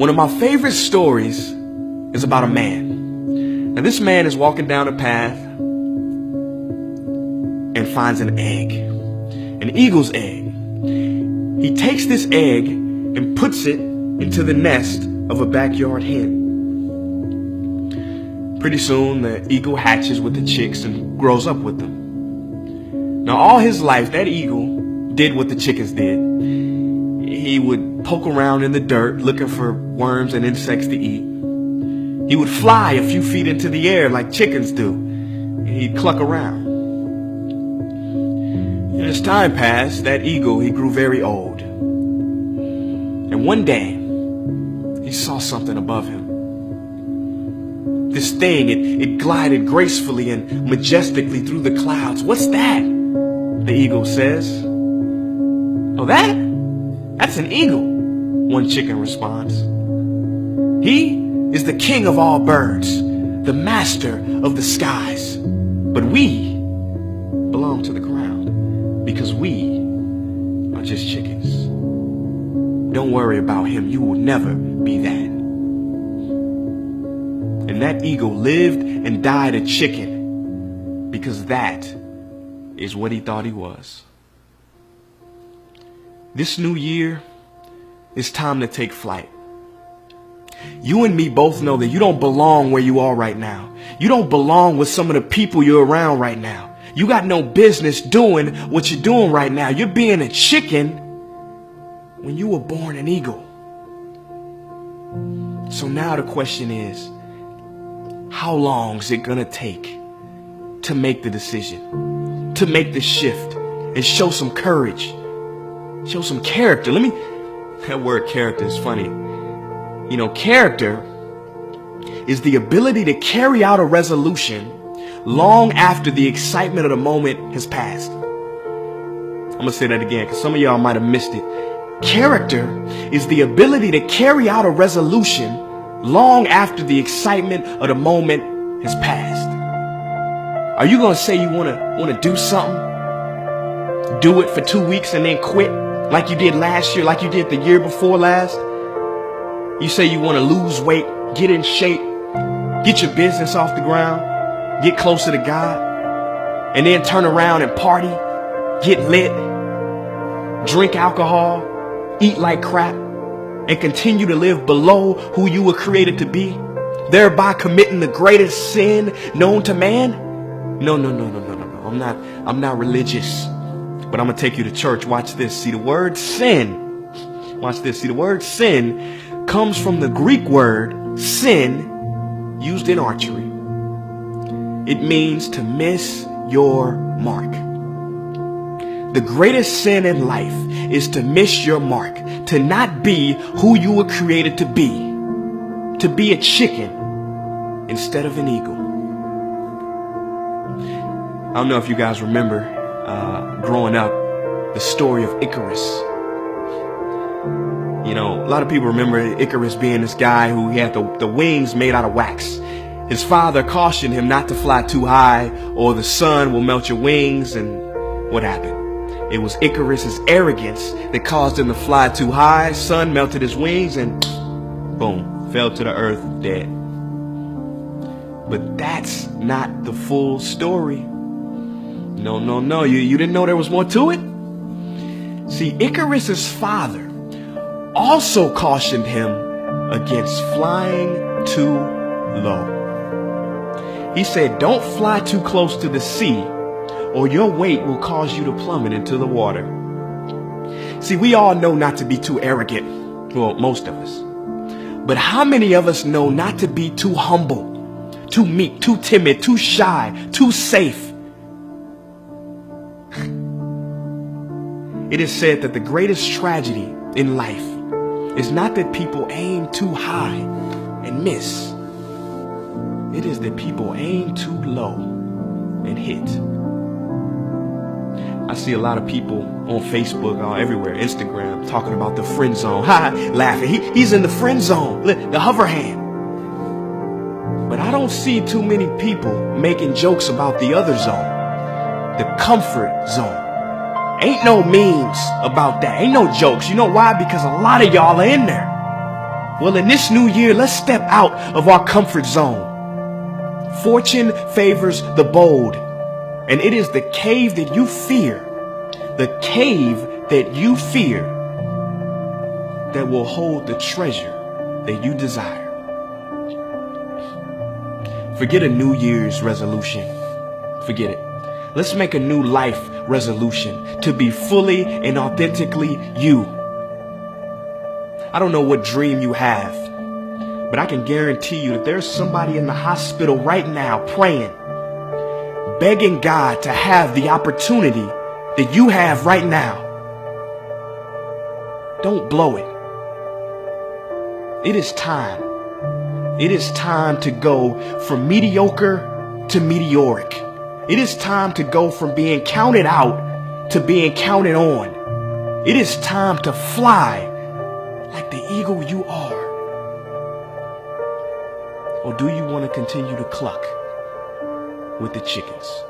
One of my favorite stories is about a man. Now this man is walking down a path and finds an egg, an eagle's egg. He takes this egg and puts it into the nest of a backyard hen. Pretty soon the eagle hatches with the chicks and grows up with them. Now all his life that eagle did what the chickens did. He would poke around in the dirt looking for worms and insects to eat. He would fly a few feet into the air like chickens do. He'd cluck around. And as time passed, that eagle, he grew very old. And one day, he saw something above him. This thing, it glided gracefully and majestically through the clouds. "What's that?" the eagle says. "Oh, that's an eagle," one chicken responds. "He is the king of all birds, the master of the skies. But we belong to the ground because we are just chickens. Don't worry about him. You will never be that." And that eagle lived and died a chicken because that is what he thought he was. This new year, it's time to take flight. You and me both know that you don't belong where you are right now. You don't belong with some of the people you're around right now. You got no business doing what you're doing right now. You're being a chicken when you were born an eagle. So now the question is, how long is it gonna take to make the decision, to make the shift and show some courage? Show some character. That word character is funny. You know, character is the ability to carry out a resolution long after the excitement of the moment has passed. I'm going to say that again because some of y'all might have missed it. Character is the ability to carry out a resolution long after the excitement of the moment has passed. Are you going to say you want to do something? Do it for 2 weeks and then quit? Like you did last year, like you did the year before last. You say you want to lose weight, get in shape, get your business off the ground, get closer to God, and then turn around and party, get lit, drink alcohol, eat like crap, and continue to live below who you were created to be, thereby committing the greatest sin known to man? No. I'm not religious. But I'm going to take you to church. Watch this. See the word sin. Watch this. See the word sin comes from the Greek word sin used in archery. It means to miss your mark. The greatest sin in life is to miss your mark, to not be who you were created to be a chicken instead of an eagle. I don't know if you guys remember growing up, the story of Icarus. You know, a lot of people remember Icarus being this guy who he had the wings made out of wax. His father cautioned him not to fly too high or the sun will melt your wings. And what happened? It was Icarus's arrogance that caused him to fly too high. Sun melted his wings and boom, fell to the earth dead. But that's not the full story. No. You didn't know there was more to it? See, Icarus's father also cautioned him against flying too low. He said, don't fly too close to the sea or your weight will cause you to plummet into the water. See, we all know not to be too arrogant. Well, most of us. But how many of us know not to be too humble, too meek, too timid, too shy, too safe? It is said that the greatest tragedy in life is not that people aim too high and miss. It is that people aim too low and hit. I see a lot of people on Facebook or everywhere, Instagram, talking about the friend zone. Laughing. He's in the friend zone, the hover hand. But I don't see too many people making jokes about the other zone, the comfort zone. Ain't no memes about that. Ain't no jokes. You know why? Because a lot of y'all are in there. Well, in this new year, let's step out of our comfort zone. Fortune favors the bold, and it is the cave that you fear, that will hold the treasure that you desire. Forget a New Year's resolution. Forget it. Let's make a new life resolution to be fully and authentically you. I don't know what dream you have, but I can guarantee you that there's somebody in the hospital right now praying, begging God to have the opportunity that you have right now. Don't blow it. It is time. It is time to go from mediocre to meteoric. It is time to go from being counted out to being counted on. It is time to fly like the eagle you are. Or do you want to continue to cluck with the chickens?